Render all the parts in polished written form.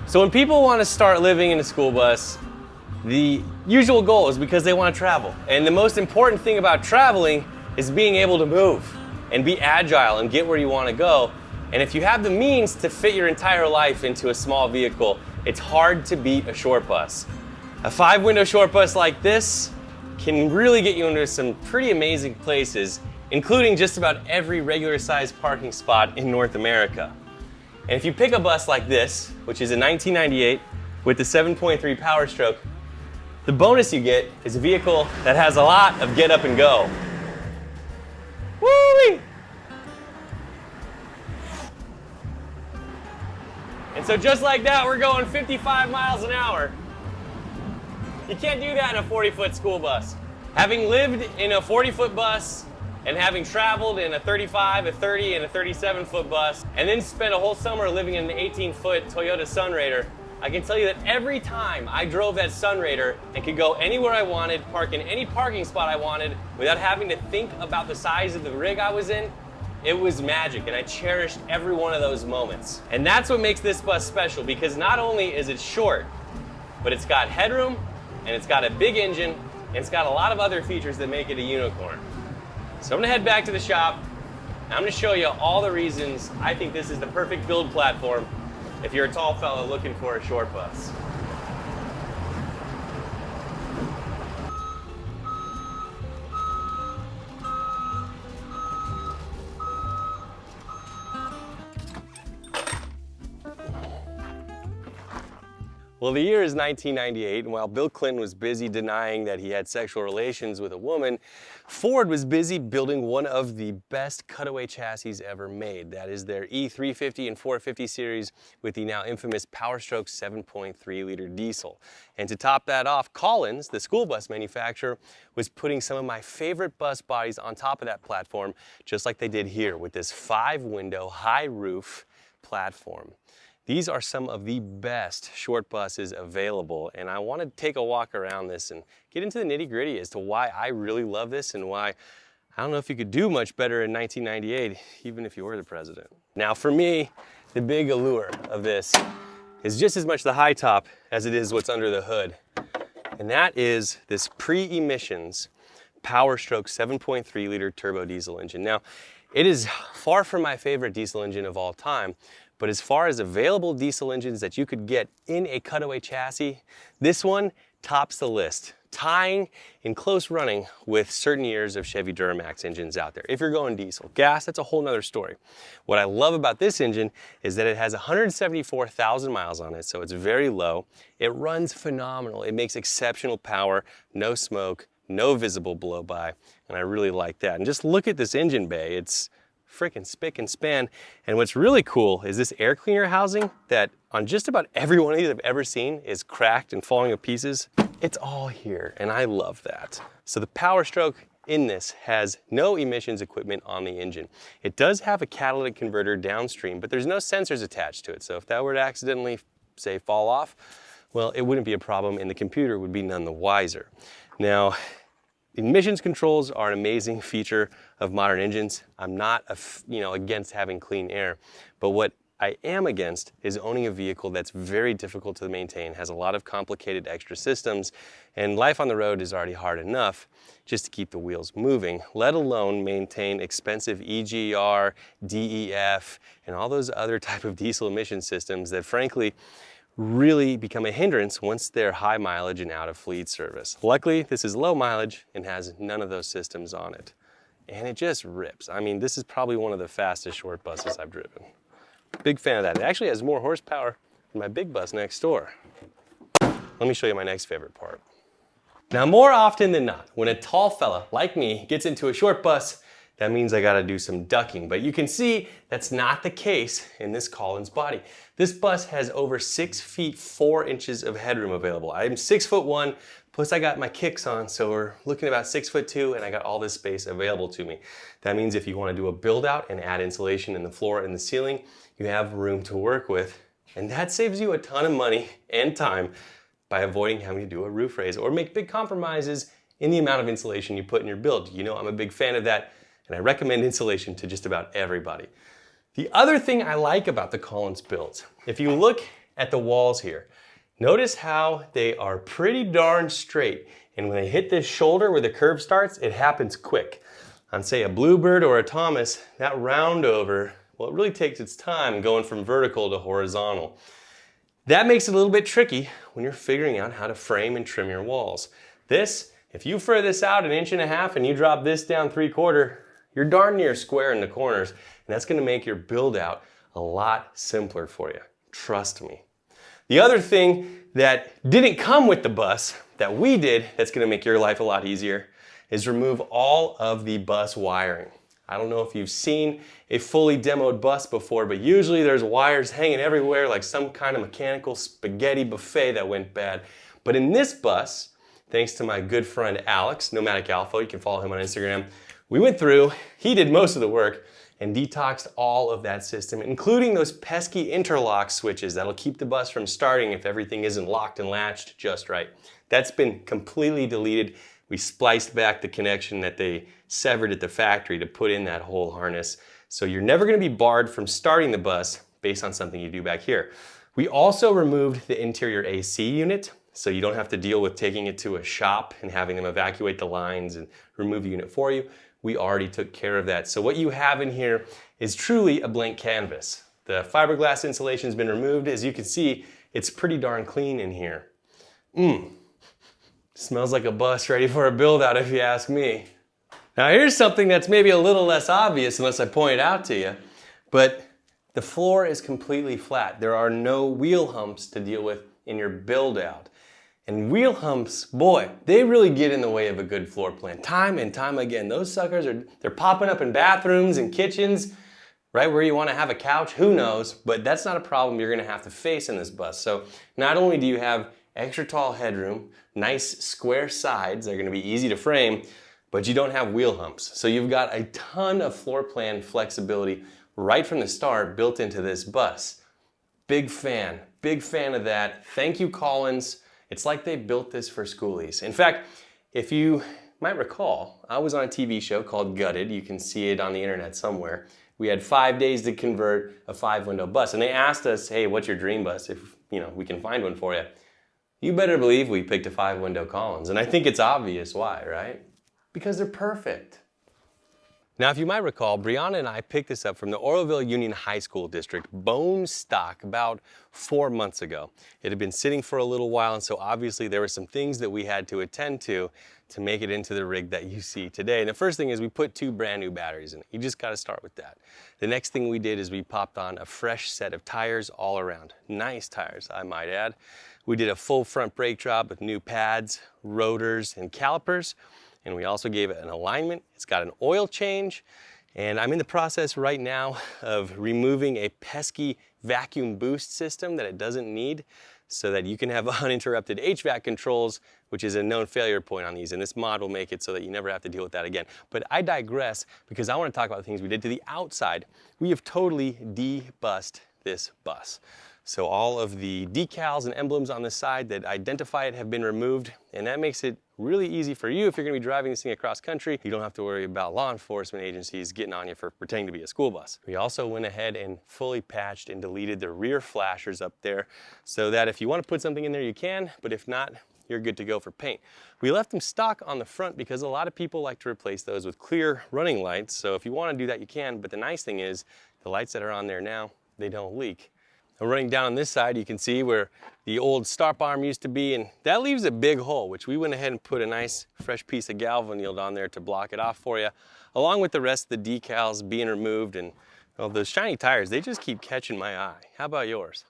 So when people want to start living in a school bus, the usual goal is because they want to travel. And the most important thing about traveling is being able to move and be agile and get where you want to go. And if you have the means to fit your entire life into a small vehicle, it's hard to beat a short bus. A 5-window short bus like this can really get you into some pretty amazing places, including just about every regular sized parking spot in North America. And if you pick a bus like this, which is a 1998 with the 7.3 Powerstroke, the bonus you get is a vehicle that has a lot of get up and go. Woo-wee! And so just like that, we're going 55 miles an hour. You can't do that in a 40-foot school bus. Having lived in a 40-foot bus and having traveled in a 35, a 30, and a 37-foot bus, and then spent a whole summer living in an 18-foot Toyota Sunraider, I can tell you that every time I drove that Sunraider and could go anywhere I wanted, park in any parking spot I wanted, without having to think about the size of the rig I was in, it was magic, and I cherished every one of those moments. And that's what makes this bus special, because not only is it short, but it's got headroom, and it's got a big engine, and it's got a lot of other features that make it a unicorn. So I'm gonna head back to the shop, and I'm gonna show you all the reasons I think this is the perfect build platform if you're a tall fella looking for a short bus. Well, the year is 1998, and while Bill Clinton was busy denying that he had sexual relations with a woman, Ford was busy building one of the best cutaway chassis ever made. That is their E350 and 450 series with the now infamous Powerstroke 7.3-liter diesel. And to top that off, Collins, the school bus manufacturer, was putting some of my favorite bus bodies on top of that platform, just like they did here with this 5-window, high-roof platform. These are some of the best short buses available, and I want to take a walk around this and get into the nitty-gritty as to why I really love this and why I don't know if you could do much better in 1998, even if you were the president. Now for me, the big allure of this is just as much the high top as it is what's under the hood, and that is this pre-emissions Powerstroke 7.3-liter turbo diesel engine. Now, it is far from my favorite diesel engine of all time, but as far as available diesel engines that you could get in a cutaway chassis, this one tops the list, tying in close running with certain years of Chevy Duramax engines out there. If you're going diesel, gas, that's a whole nother story. What I love about this engine is that it has 174,000 miles on it, so it's very low. It runs phenomenal. It makes exceptional power, no smoke, no visible blow by, and I really like that. And just look at this engine bay. It's freaking spick and span. And what's really cool is this air cleaner housing that on just about every one of these I've ever seen is cracked and falling to pieces. It's all here, and I love that. So the Powerstroke in this has no emissions equipment on the engine. It does have a catalytic converter downstream, but there's no sensors attached to it. So if that were to accidentally, say, fall off, well, it wouldn't be a problem and the computer would be none the wiser. Now, emissions controls are an amazing feature of modern engines. I'm not against having clean air, but what I am against is owning a vehicle that's very difficult to maintain, has a lot of complicated extra systems, and life on the road is already hard enough just to keep the wheels moving, let alone maintain expensive EGR, DEF, and all those other type of diesel emission systems that frankly really become a hindrance once they're high mileage and out of fleet service. Luckily, this is low mileage and has none of those systems on it. And it just rips. I mean, this is probably one of the fastest short buses I've driven. Big fan of that. It actually has more horsepower than my big bus next door. Let me show you my next favorite part. Now, more often than not, when a tall fella like me gets into a short bus, that means I gotta do some ducking. But you can see that's not the case in this Collins body. This bus has over 6 feet 4 inches of headroom available. I'm 6'1", plus I got my kicks on, so we're looking at about 6'2", and I got all this space available to me. That means if you wanna do a build out and add insulation in the floor and the ceiling, you have room to work with. And that saves you a ton of money and time by avoiding having to do a roof raise or make big compromises in the amount of insulation you put in your build. You know I'm a big fan of that, and I recommend insulation to just about everybody. The other thing I like about the Collins builds, if you look at the walls here. Notice how they are pretty darn straight. And when they hit this shoulder where the curve starts, it happens quick. On say a Bluebird or a Thomas, that round over, well, it really takes its time going from vertical to horizontal. That makes it a little bit tricky when you're figuring out how to frame and trim your walls. This, if you fur this out 1.5 inches and you drop this down 3/4, you're darn near square in the corners, and that's gonna make your build out a lot simpler for you. Trust me. The other thing that didn't come with the bus that we did that's gonna make your life a lot easier is remove all of the bus wiring. I don't know if you've seen a fully demoed bus before, but usually there's wires hanging everywhere like some kind of mechanical spaghetti buffet that went bad. But in this bus, thanks to my good friend Alex, Nomadic Alpha, you can follow him on Instagram, we went through, he did most of the work, and detoxed all of that system, including those pesky interlock switches that'll keep the bus from starting if everything isn't locked and latched just right. That's been completely deleted. We spliced back the connection that they severed at the factory to put in that whole harness. So you're never gonna be barred from starting the bus based on something you do back here. We also removed the interior AC unit, so you don't have to deal with taking it to a shop and having them evacuate the lines and remove the unit for you. We already took care of that. So what you have in here is truly a blank canvas. The fiberglass insulation has been removed. As you can see, it's pretty darn clean in here. Smells like a bus ready for a build out if you ask me. Now here's something that's maybe a little less obvious unless I point it out to you, but the floor is completely flat. There are no wheel humps to deal with in your build out. And wheel humps, boy, they really get in the way of a good floor plan. Time and time again, those suckers they're popping up in bathrooms and kitchens, right where you want to have a couch, who knows, but that's not a problem you're gonna have to face in this bus. So not only do you have extra tall headroom, nice square sides, they're gonna be easy to frame, but you don't have wheel humps. So you've got a ton of floor plan flexibility right from the start built into this bus. Big fan of that. Thank you, Collins. It's like they built this for skoolies. In fact, if you might recall, I was on a TV show called Gutted. You can see it on the internet somewhere. We had 5 days to convert a 5-window bus, and they asked us, hey, what's your dream bus if we can find one for you? You better believe we picked a 5-window Collins, and I think it's obvious why, right? Because they're perfect. Now, if you might recall, Brianna and I picked this up from the Oroville Union High School District, bone stock, about 4 months ago. It had been sitting for a little while, and so obviously there were some things that we had to attend to make it into the rig that you see today. And the first thing is we put 2 brand new batteries in it. You just gotta start with that. The next thing we did is we popped on a fresh set of tires all around. Nice tires, I might add. We did a full front brake job with new pads, rotors, and calipers. And we also gave it an alignment. It's got an oil change. And I'm in the process right now of removing a pesky vacuum boost system that it doesn't need so that you can have uninterrupted HVAC controls, which is a known failure point on these. And this mod will make it so that you never have to deal with that again. But I digress because I want to talk about the things we did to the outside. We have totally de-bussed this bus. So all of the decals and emblems on the side that identify it have been removed, and that makes it really easy for you if you're gonna be driving this thing across country. You don't have to worry about law enforcement agencies getting on you for pretending to be a school bus. We also went ahead and fully patched and deleted the rear flashers up there so that if you want to put something in there, you can, but if not, you're good to go for paint. We left them stock on the front because a lot of people like to replace those with clear running lights, so if you want to do that, you can, but the nice thing is the lights that are on there now, they don't leak. And running down on this side, you can see where the old stop arm used to be, and that leaves a big hole, which we went ahead and put a nice fresh piece of galvannealed on there to block it off for you, along with the rest of the decals being removed. And well, those shiny tires, they just keep catching my eye. How about yours?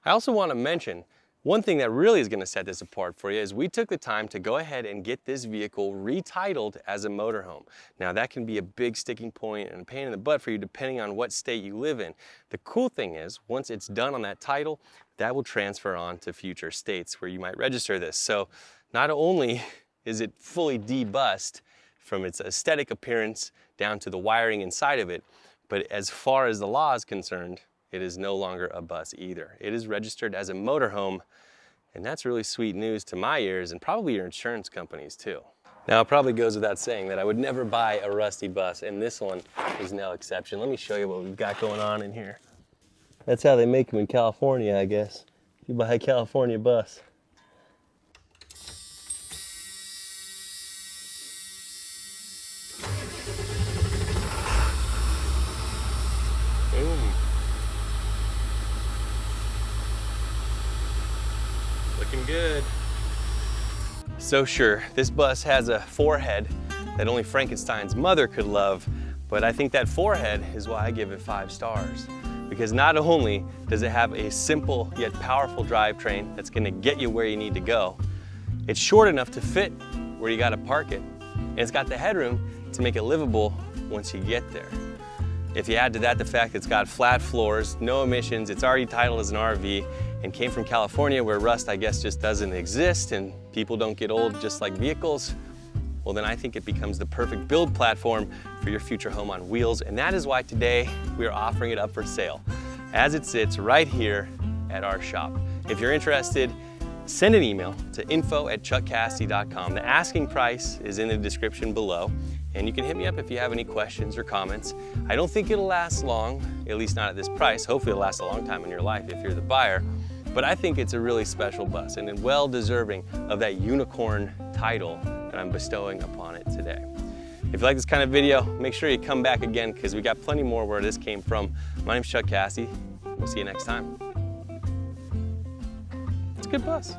I also want to mention, one thing that really is going to set this apart for you is we took the time to go ahead and get this vehicle retitled as a motorhome. Now that can be a big sticking point and a pain in the butt for you depending on what state you live in. The cool thing is, once it's done on that title, that will transfer on to future states where you might register this. So not only is it fully de-bussed from its aesthetic appearance down to the wiring inside of it, but as far as the law is concerned, it is no longer a bus either. It is registered as a motorhome, and that's really sweet news to my ears and probably your insurance companies too. Now, it probably goes without saying that I would never buy a rusty bus, and this one is no exception. Let me show you what we've got going on in here. That's how they make them in California, I guess. you buy a California bus. Boom. Looking good. So sure, this bus has a forehead that only Frankenstein's mother could love, but I think that forehead is why I give it 5 stars. Because not only does it have a simple yet powerful drivetrain that's gonna get you where you need to go, it's short enough to fit where you gotta park it, and it's got the headroom to make it livable once you get there. If you add to that the fact that it's got flat floors, no emissions, it's already titled as an RV, and came from California where rust, I guess, just doesn't exist and people don't get old just like vehicles, well then I think it becomes the perfect build platform for your future home on wheels, and that is why today we are offering it up for sale as it sits right here at our shop. If you're interested, send an email to info@chuckcassidy.com. The asking price is in the description below, and you can hit me up if you have any questions or comments. I don't think it'll last long, at least not at this price. Hopefully it'll last a long time in your life if you're the buyer, but I think it's a really special bus and well deserving of that unicorn title that I'm bestowing upon it today. If you like this kind of video, make sure you come back again because we got plenty more where this came from. My name's Chuck Cassidy. We'll see you next time. It's a good bus.